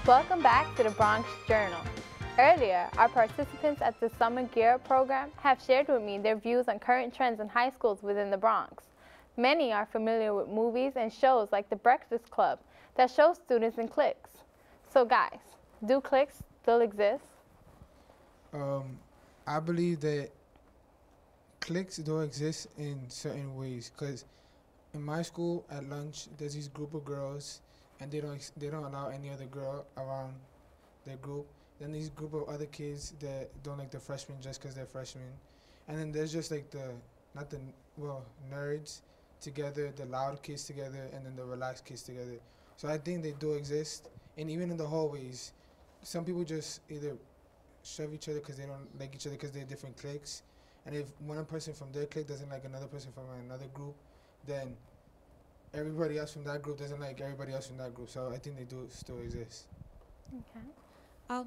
Welcome back to the Bronx Journal. Earlier, our participants at the Summer Gear Up program have shared with me their views on current trends in high schools within the Bronx. Many are familiar with movies and shows like The Breakfast Club that show students in cliques. So guys, do cliques still exist? I believe that cliques do exist in certain ways, because in my school at lunch there's this group of girls and they don't allow any other girl around their group. Then these group of other kids that don't like the freshmen just because they're freshmen. And then there's just like nerds together, the loud kids together, and then the relaxed kids together. So I think they do exist. And even in the hallways, some people just either shove each other because they don't like each other because they're different cliques. And if one person from their clique doesn't like another person from another group, then everybody else from that group doesn't like everybody else from that group. So I think they do still exist. Okay.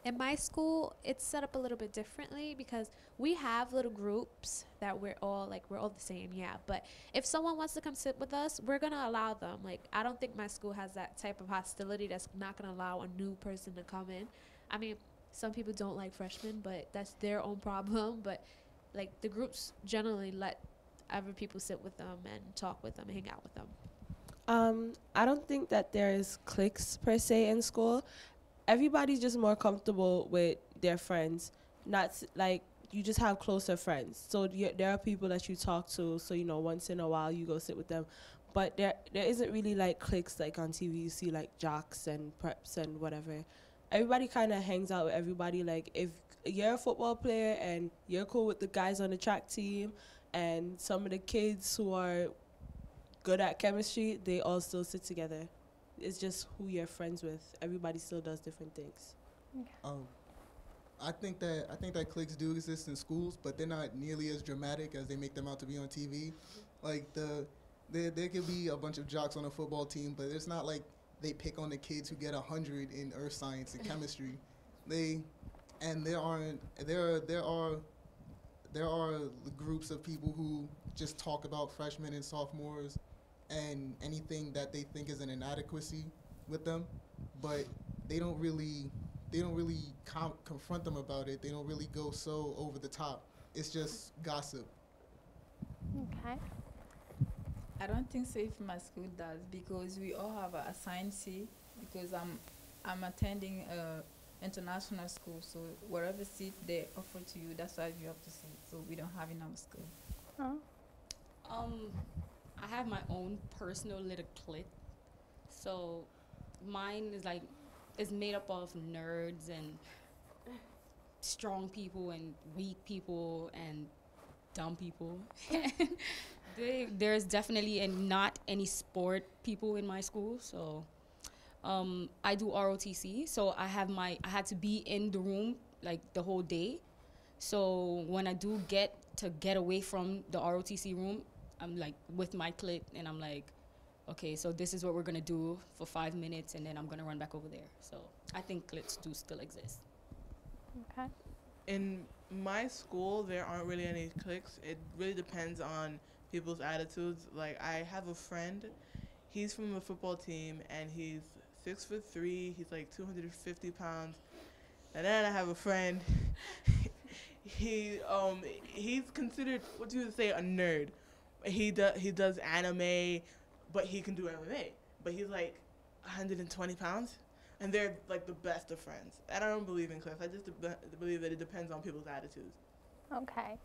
In my school, it's set up a little bit differently because we have little groups that we're all the same, yeah. But if someone wants to come sit with us, we're gonna allow them. Like, I don't think my school has that type of hostility that's not gonna allow a new person to come in. I mean, some people don't like freshmen, but that's their own problem. But like, the groups generally let other people sit with them and talk with them and hang out with them. I don't think that there is cliques per se in school. Everybody's just more comfortable with their friends. Like, you just have closer friends. So there are people that you talk to, so, once in a while you go sit with them. But there isn't really, like, cliques like on TV. You see, like, jocks and preps and whatever. Everybody kind of hangs out with everybody. Like, if you're a football player and you're cool with the guys on the track team and some of the kids who are good at chemistry, they all still sit together. It's just who you're friends with. Everybody still does different things. Okay. I think that cliques do exist in schools, but they're not nearly as dramatic as they make them out to be on TV. Like, there could be a bunch of jocks on a football team, but it's not like they pick on the kids who get 100 in earth science and chemistry. There are groups of people who just talk about freshmen and sophomores and anything that they think is an inadequacy with them, but they don't really confront them about it. They don't really go so over the top. It's just gossip. Okay. I don't think so if my school does, because we all have an assigned seat, because I'm attending international school, so whatever seat they offer to you, that's why you have to sit. So we don't have in our school. Oh. I have my own personal little clique. So mine is made up of nerds and strong people and weak people and dumb people. There's definitely not any sport people in my school. So I do ROTC. So I had to be in the room like the whole day. So when I do get away from the ROTC room, I'm like with my clique and I'm like, okay, so this is what we're gonna do for 5 minutes and then I'm gonna run back over there. So I think cliques do still exist. Okay. In my school, there aren't really any cliques. It really depends on people's attitudes. Like, I have a friend, he's from the football team and he's 6'3", he's like 250 pounds. And then I have a friend, he's considered, what you would say, a nerd. He does anime, but he can do MMA. But he's like 120 pounds, and they're like the best of friends. And I don't believe in cliques. I just believe that it depends on people's attitudes. Okay.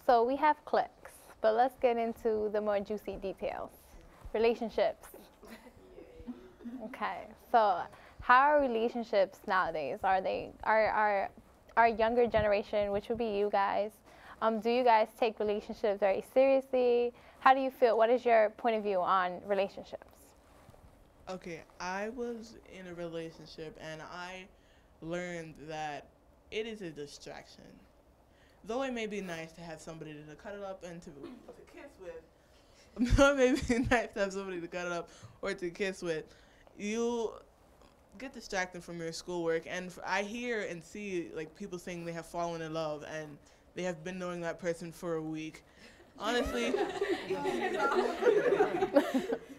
So we have cliques, but let's get into the more juicy details. Relationships. Okay. So how are relationships nowadays? Are our younger generation, which would be you guys, do you guys take relationships very seriously? How do you feel? What is your point of view on relationships? Okay, I was in a relationship and I learned that it is a distraction. Though it may be nice to have somebody to cuddle up and to kiss with, though it may be nice to have somebody to cuddle up or to kiss with, you get distracted from your schoolwork. And I hear and see like people saying they have fallen in love and they have been knowing that person for a week. Honestly,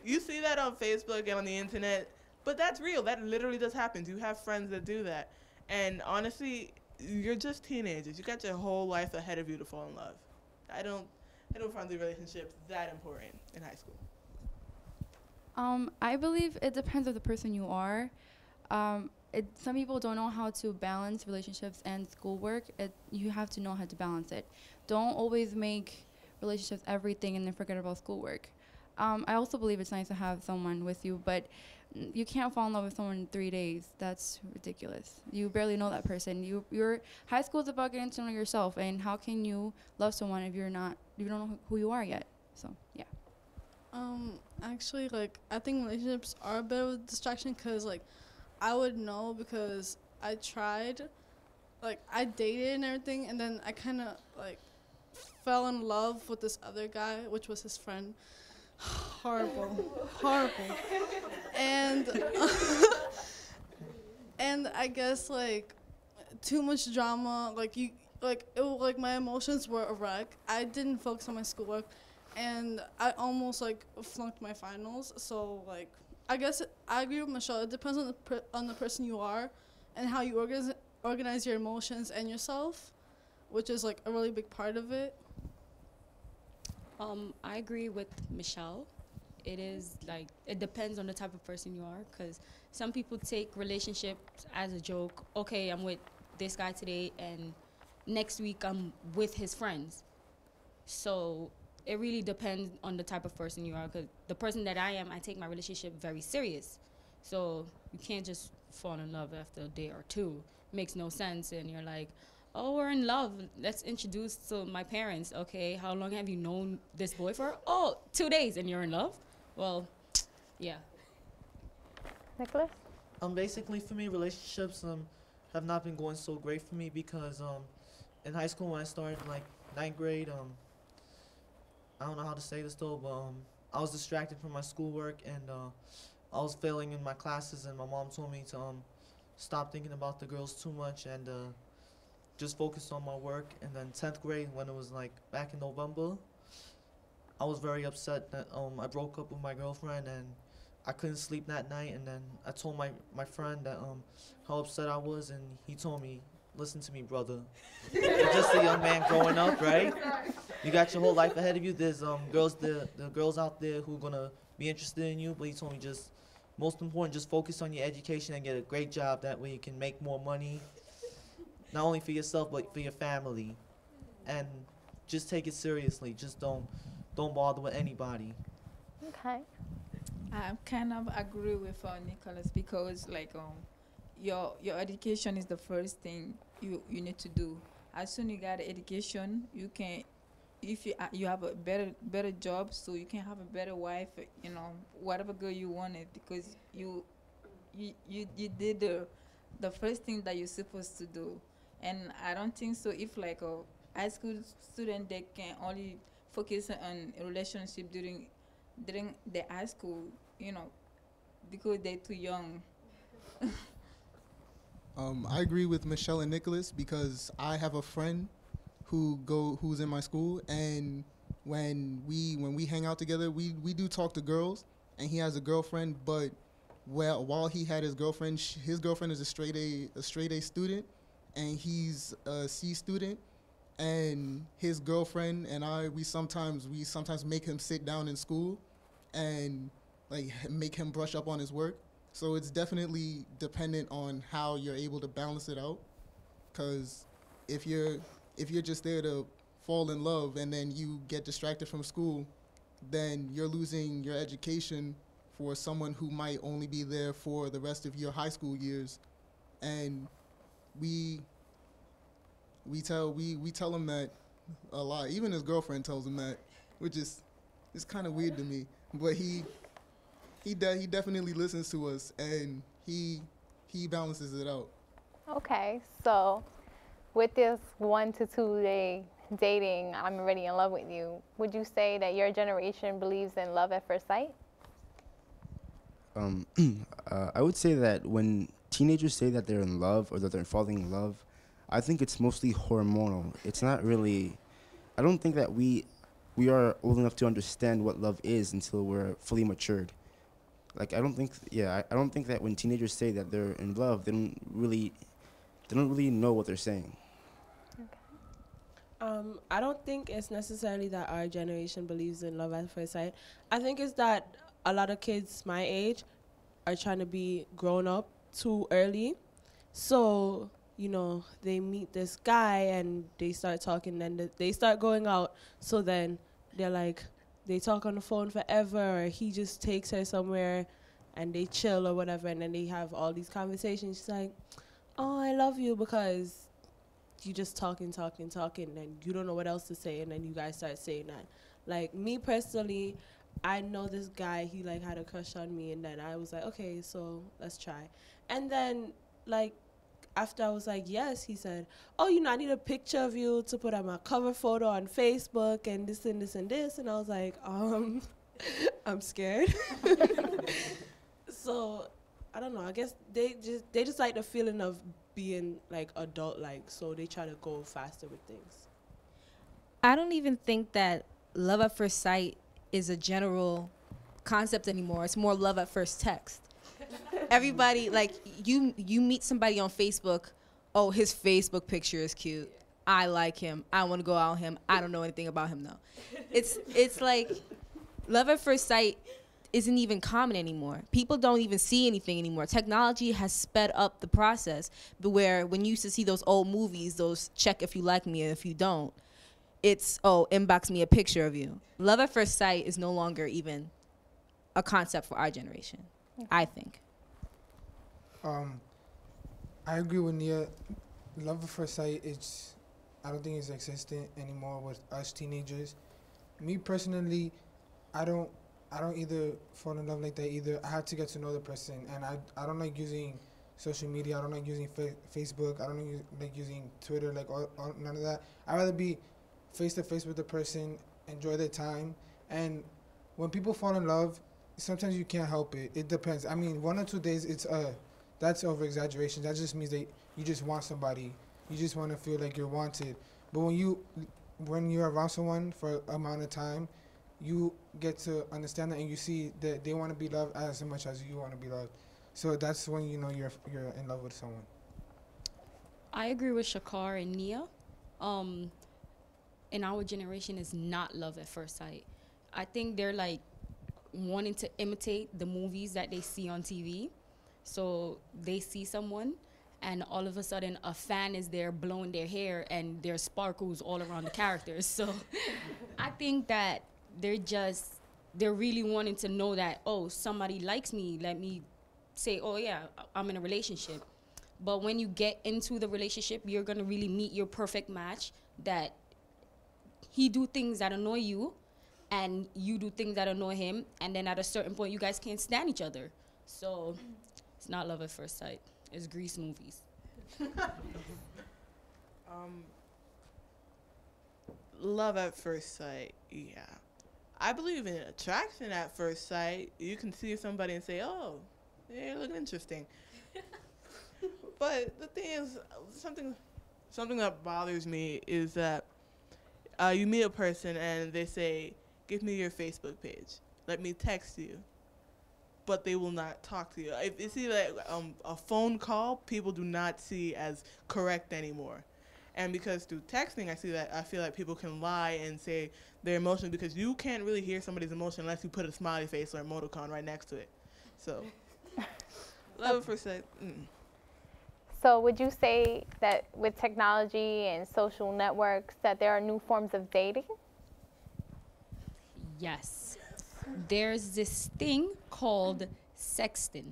you see that on Facebook and on the internet. But that's real. That literally does happen. You have friends that do that. And honestly, you're just teenagers. You got your whole life ahead of you to fall in love. I don't find the relationships that important in high school. I believe it depends on the person you are. Some people don't know how to balance relationships and schoolwork. You have to know how to balance it. Don't always make relationships everything and then forget about schoolwork. I also believe it's nice to have someone with you, but you can't fall in love with someone in 3 days. That's ridiculous. You barely know that person. Your high school is about getting to know yourself, and how can you love someone if you don't know who you are yet? So yeah. Actually, like, I think relationships are a bit of a distraction because, like, I would know because I tried, like, I dated and everything, and then I kind of, like, fell in love with this other guy, which was his friend. Horrible. And, and I guess, like, too much drama, like, my emotions were a wreck. I didn't focus on my schoolwork. And I almost, like, flunked my finals. So, like, I guess I agree with Michelle. It depends on the person you are and how you organize your emotions and yourself, which is, like, a really big part of it. I agree with Michelle. It is, like, it depends on the type of person you are, because some people take relationships as a joke. Okay, I'm with this guy today, and next week I'm with his friends. So it really depends on the type of person you are, because the person that I am, I take my relationship very serious. So you can't just fall in love after a day or two. It makes no sense. And you're like, oh, we're in love. Let's introduce to my parents. Okay, how long have you known this boy for? Oh, 2 days, and you're in love? Well, yeah. Nicholas? Basically for me, relationships have not been going so great for me because in high school when I started like 9th grade, I don't know how to say this though, but I was distracted from my schoolwork and I was failing in my classes, and my mom told me to stop thinking about the girls too much and just focus on my work. And then 10th grade, when it was like back in November, I was very upset that I broke up with my girlfriend and I couldn't sleep that night. And then I told my friend that how upset I was, and he told me, listen to me, brother. You're just a young man growing up, right? You got your whole life ahead of you. There's the girls out there who are gonna be interested in you. But he told me just, most important, just focus on your education and get a great job. That way you can make more money, not only for yourself but for your family. And just take it seriously. Just don't bother with anybody. Okay. I kind of agree with Nicholas because, like, your education is the first thing you need to do. As soon you got education, you can, if you have a better job, so you can have a better wife, you know, whatever girl you wanted, because you did the first thing that you're supposed to do. And I don't think so if, like, a high school student, they can only focus on a relationship during the high school, you know, because they're too young. I agree with Michelle and Nicholas because I have a friend who's in my school, and when we hang out together, we do talk to girls, and he has a girlfriend. But while he had his girlfriend is a straight A student, and he's a C student, and his girlfriend and we sometimes make him sit down in school, and like make him brush up on his work. So it's definitely dependent on how you're able to balance it out. Because if you're just there to fall in love and then you get distracted from school, then you're losing your education for someone who might only be there for the rest of your high school years. And we tell him that a lot. Even his girlfriend tells him that, which is kind of weird to me. But he definitely listens to us, and he balances it out. Okay, so with this 1 to 2 day dating, I'm already in love with you, would you say that your generation believes in love at first sight? I would say that when teenagers say that they're in love or that they're falling in love, I think it's mostly hormonal. It's not really, I don't think that we are old enough to understand what love is until we're fully matured. Like I don't think, I don't think that when teenagers say that they're in love, they don't really know what they're saying. I don't think it's necessarily that our generation believes in love at first sight. I think it's that a lot of kids my age are trying to be grown up too early. So, you know, they meet this guy and they start talking and they start going out. So then they're like, they talk on the phone forever, or he just takes her somewhere and they chill or whatever. And then they have all these conversations. She's like, oh, I love you, because you just talking, and you don't know what else to say, and then you guys start saying that. Like, me personally, I know this guy, he like had a crush on me, and then I was like, okay, so let's try. And then, like, after I was like, yes, he said, oh, you know, I need a picture of you to put on my cover photo on Facebook, and this and this and this. And I was like, I'm scared. So, I don't know, I guess they just like the feeling of being like adult-like, so they try to go faster with things. I don't even think that love at first sight is a general concept anymore. It's more love at first text. Everybody, like, you meet somebody on Facebook, oh, his Facebook picture is cute. I like him. I want to go out with him. I don't know anything about him, though. It's like love at first sight isn't even common anymore. People don't even see anything anymore. Technology has sped up the process, but where when you used to see those old movies, those check if you like me and if you don't, it's, oh, inbox me a picture of you. Love at first sight is no longer even a concept for our generation, I think. I agree with Nia. Love at first sight, I don't think it's existent anymore with us teenagers. Me personally, I don't either fall in love like that either. I have to get to know the person, and I don't like using social media. I don't like using Facebook. I don't like using Twitter, like all, none of that. I'd rather be face to face with the person, enjoy their time. And when people fall in love, sometimes you can't help it. It depends. I mean, 1 or 2 days, that's over exaggeration. That just means that you just want somebody. You just want to feel like you're wanted. But when you're around someone for an amount of time, you get to understand that, and you see that they want to be loved as much as you want to be loved. So that's when you know you're in love with someone. I agree with Shakar and Nia. In our generation, is not love at first sight. I think they're like wanting to imitate the movies that they see on TV. So they see someone, and all of a sudden a fan is there blowing their hair, and there's sparkles all around the characters. So I think that they're really wanting to know that, oh, somebody likes me, let me say, oh yeah, I'm in a relationship. But when you get into the relationship, you're gonna really meet your perfect match, that he do things that annoy you and you do things that annoy him, and then at a certain point you guys can't stand each other. So it's not love at first sight. It's Grease movies. Love at first sight, yeah. I believe in attraction at first sight. You can see somebody and say, oh, they look interesting. But the thing is, something that bothers me is that you meet a person and they say, give me your Facebook page. Let me text you. But they will not talk to you. If you see like a phone call, people do not see as correct anymore. And because through texting, I feel like people can lie and say their emotions, because you can't really hear somebody's emotion unless you put a smiley face or emoticon right next to it. So, love at first sight. So would you say that with technology and social networks that there are new forms of dating? Yes. There's this thing called sexting.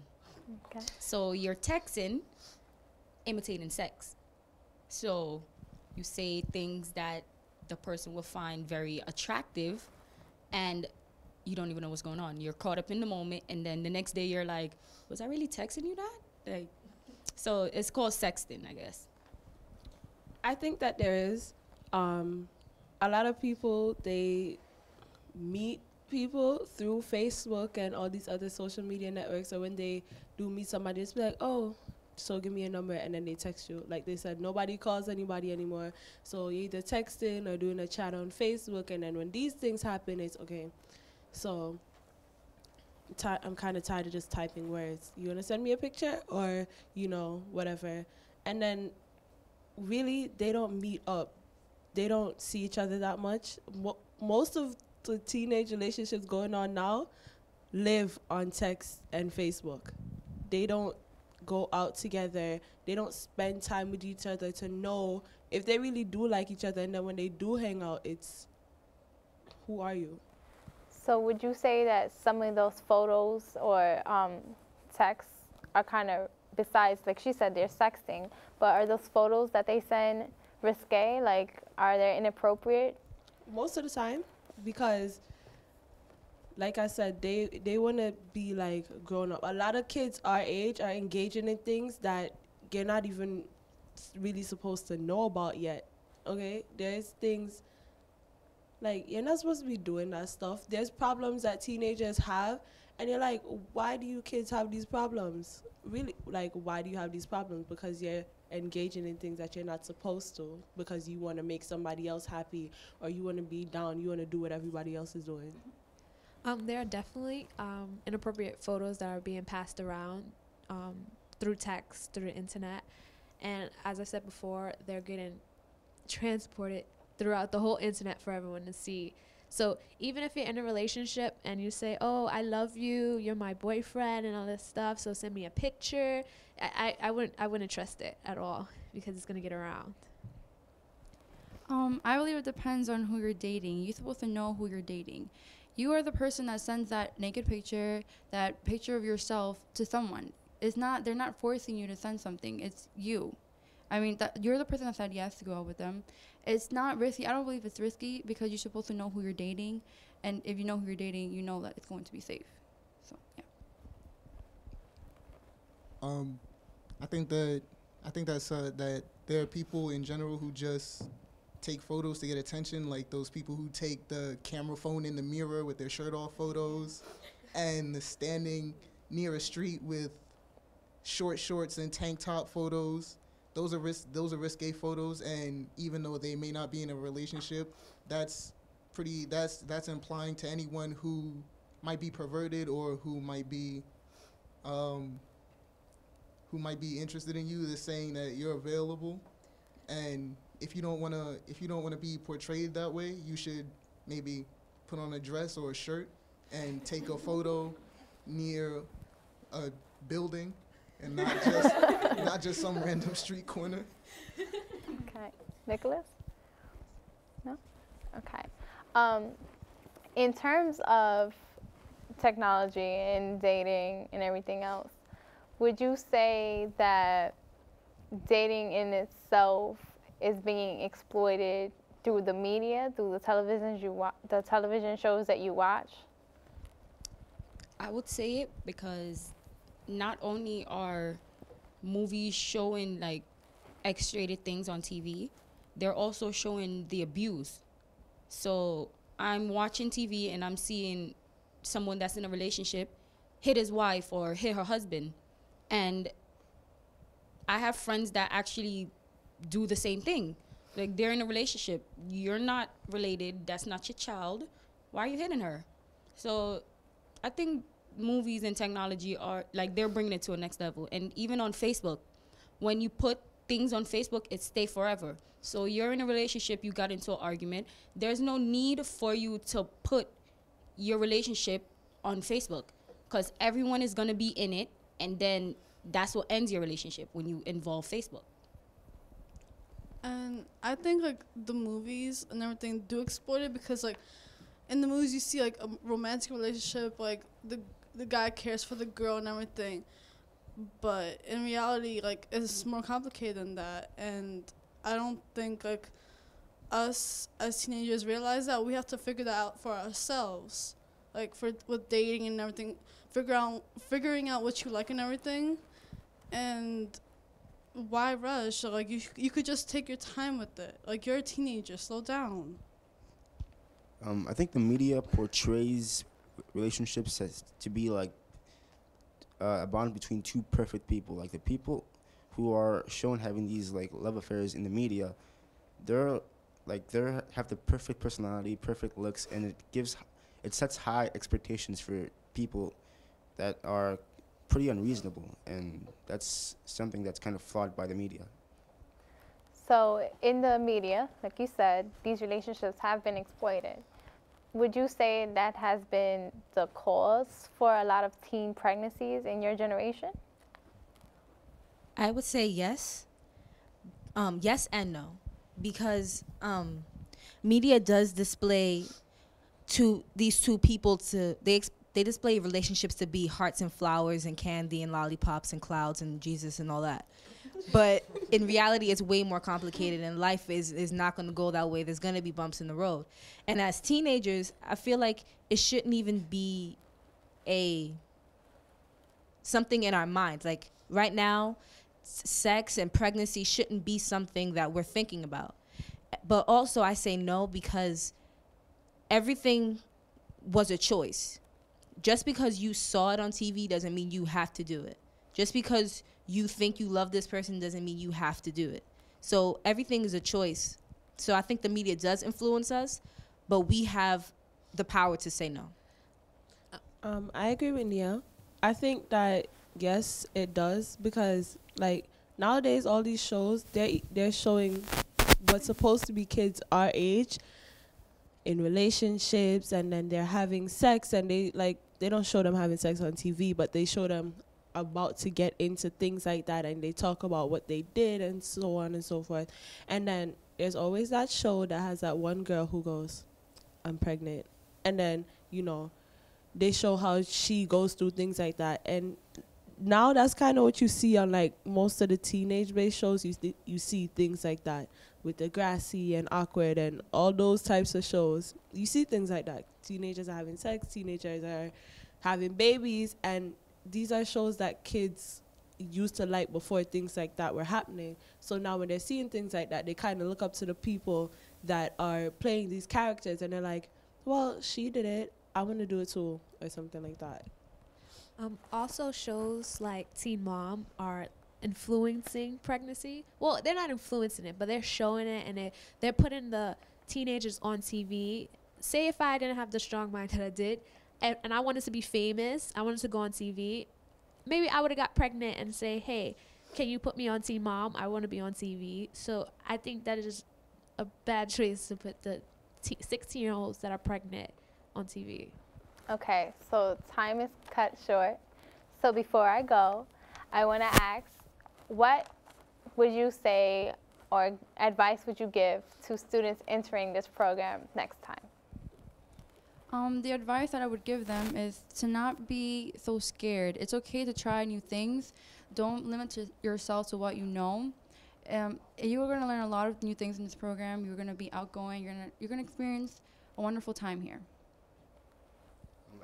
Okay. So you're texting, imitating sex. So you say things that the person will find very attractive, and you don't even know what's going on. You're caught up in the moment, and then the next day you're like, was I really texting you that? Like, so it's called sexting, I guess. I think that there is a lot of people, they meet people through Facebook and all these other social media networks. So when they do meet somebody, it's like, oh, so give me a number, and then they text you. Like they said, nobody calls anybody anymore. So you're either texting or doing a chat on Facebook, and then when these things happen, it's okay. So I'm kind of tired of just typing words. You want to send me a picture or, whatever. And then really they don't meet up. They don't see each other that much. Most of the teenage relationships going on now live on text and Facebook. They don't go out together. They don't spend time with each other to know if they really do like each other. And then when they do hang out, it's, who are you? So would you say that some of those photos or texts are kind of, besides, like she said, they're sexting, but are those photos that they send risque? Like, are they inappropriate? Most of the time, because like I said, they want to be like grown up. A lot of kids our age are engaging in things that you're not even really supposed to know about yet. Okay, there's things like you're not supposed to be doing that stuff. There's problems that teenagers have, and you're like, why do you kids have these problems? Really, like, why do you have these problems? Because you're engaging in things that you're not supposed to, because you want to make somebody else happy, or you want to be down, you want to do what everybody else is doing. There are definitely inappropriate photos that are being passed around through text, through the internet. And as I said before, they're getting transported throughout the whole internet for everyone to see. So even if you're in a relationship and you say, oh, I love you, you're my boyfriend and all this stuff, so send me a picture, I wouldn't trust it at all, because it's going to get around. I believe it depends on who you're dating. You're supposed to know who you're dating. You are the person that sends that naked picture, that picture of yourself to someone. They're not forcing you to send something. It's you. I mean, you're the person that said yes to go out with them. It's not risky. I don't believe it's risky, because you're supposed to know who you're dating. And if you know who you're dating, you know that it's going to be safe. So, yeah. I think that's that there are people in general who just take photos to get attention, like those people who take the camera phone in the mirror with their shirt off photos, and the standing near a street with short shorts and tank top photos. Those are risque photos, and even though they may not be in a relationship, that's implying to anyone who might be perverted or who might be interested in you. They're saying that you're available, and if you don't want to be portrayed that way, you should maybe put on a dress or a shirt and take a photo near a building and not just some random street corner. Okay. Nicholas? No? Okay. In terms of technology and dating and everything else, would you say that dating in itself is being exploited through the media, through the television shows that you watch? I would say it because not only are movies showing like X-rated things on TV, they're also showing the abuse. So I'm watching TV and I'm seeing someone that's in a relationship hit his wife or hit her husband. And I have friends that actually do the same thing. Like, they're in a relationship. You're not related. That's not your child. Why are you hitting her? So I think movies and technology are, like, they're bringing it to a next level. And even on Facebook, when you put things on Facebook, it stay forever. So you're in a relationship, you got into an argument. There's no need for you to put your relationship on Facebook, because everyone is going to be in it, and then that's what ends your relationship, when you involve Facebook. And I think, like, the movies and everything do exploit it, because, like, in the movies you see, like, a romantic relationship, like, the guy cares for the girl and everything. But in reality, like, it's more complicated than that. And I don't think, like, us as teenagers realize that we have to figure that out for ourselves. Like, with dating and everything, figuring out what you like and everything. And why rush? Like, you could just take your time with it. Like, you're a teenager, slow down. I think the media portrays relationships as to be like a bond between two perfect people. Like, the people who are shown having these like love affairs in the media, they have the perfect personality, perfect looks, and it sets high expectations for people that are pretty unreasonable, and that's something that's kind of flawed by the media. So in the media, like you said, these relationships have been exploited. Would you say that has been the cause for a lot of teen pregnancies in your generation? I would say yes. Yes and no, because media does display these two people they display relationships to be hearts and flowers and candy and lollipops and clouds and Jesus and all that. But in reality, it's way more complicated, and life is not going to go that way. There's going to be bumps in the road. And as teenagers, I feel like it shouldn't even be something in our minds. Like right now, sex and pregnancy shouldn't be something that we're thinking about. But also I say no, because everything was a choice. Just because you saw it on TV doesn't mean you have to do it. Just because you think you love this person doesn't mean you have to do it. So everything is a choice. So I think the media does influence us, but we have the power to say no. I agree with Nia. I think that yes, it does, because like nowadays all these shows they're showing what's supposed to be kids our age in relationships, and then they're having sex, and they don't show them having sex on TV, but they show them about to get into things like that, and they talk about what they did and so on and so forth. And then there's always that show that has that one girl who goes, I'm pregnant, and then they show how she goes through things like that. And now that's kind of what you see on like most of the teenage-based shows. You see things like that with Degrassi and Awkward and all those types of shows. You see things like that. Teenagers are having sex, teenagers are having babies, and these are shows that kids used to like before things like that were happening. So now when they're seeing things like that, they kind of look up to the people that are playing these characters, and they're like, well, she did it, I want to do it too, or something like that. Also, shows like Teen Mom are influencing pregnancy. Well, they're not influencing it, but they're showing it, and they're putting the teenagers on TV. Say if I didn't have the strong mind that I did, and I wanted to be famous, I wanted to go on TV, maybe I would have got pregnant and say, hey, can you put me on Teen Mom? I want to be on TV. So I think that is a bad choice to put the 16-year-olds that are pregnant on TV. Okay, so time is cut short. So before I go, I want to ask, what would you say or advice would you give to students entering this program next time? The advice that I would give them is to not be so scared. It's okay to try new things. Don't limit yourself to what you know. You are going to learn a lot of new things in this program. You're going to be outgoing. You're going to experience a wonderful time here.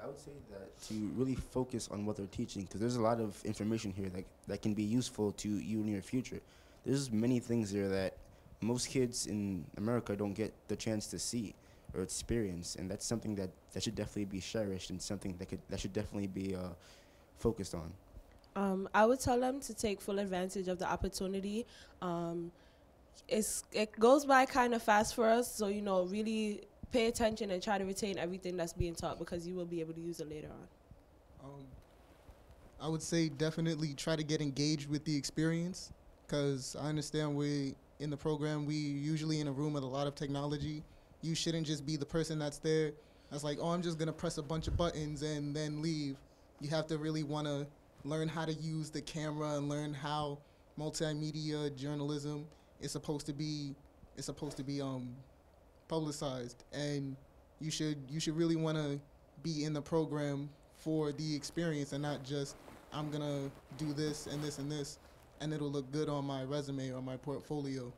I would say that to really focus on what they're teaching, because there's a lot of information here that can be useful to you in your future. There's many things there that most kids in America don't get the chance to see or experience, and that's something that should definitely be cherished, and something that should definitely be focused on. I would tell them to take full advantage of the opportunity. It goes by kind of fast for us, so really pay attention and try to retain everything that's being taught, because you will be able to use it later on. I would say definitely try to get engaged with the experience, because I understand in the program, we usually in a room with a lot of technology. You shouldn't just be the person that's there that's like, oh, I'm just going to press a bunch of buttons and then leave. You have to really want to learn how to use the camera and learn how multimedia journalism is supposed to be publicized, and you should really want to be in the program for the experience, and not just I'm gonna do this and this and this and it'll look good on my resume or my portfolio.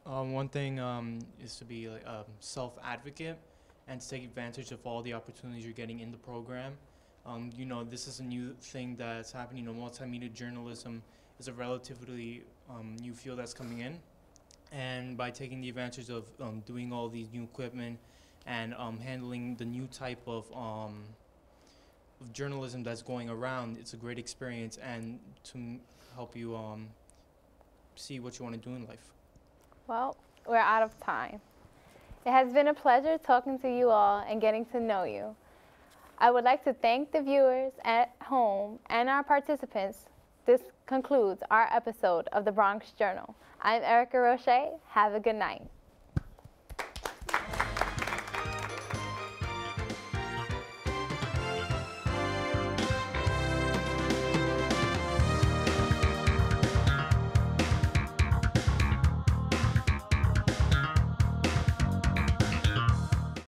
One thing is to be like a self-advocate and to take advantage of all the opportunities you're getting in the program. This is a new thing that's happening. Multimedia journalism is a relatively new field that's coming in. And by taking the advantage of doing all these new equipment and handling the new type of journalism that's going around, it's a great experience and to help you see what you want to do in life. Well, we're out of time. It has been a pleasure talking to you all and getting to know you. I would like to thank the viewers at home and our participants. This concludes our episode of the Bronx Journal. I'm Erica Roche. Have a good night.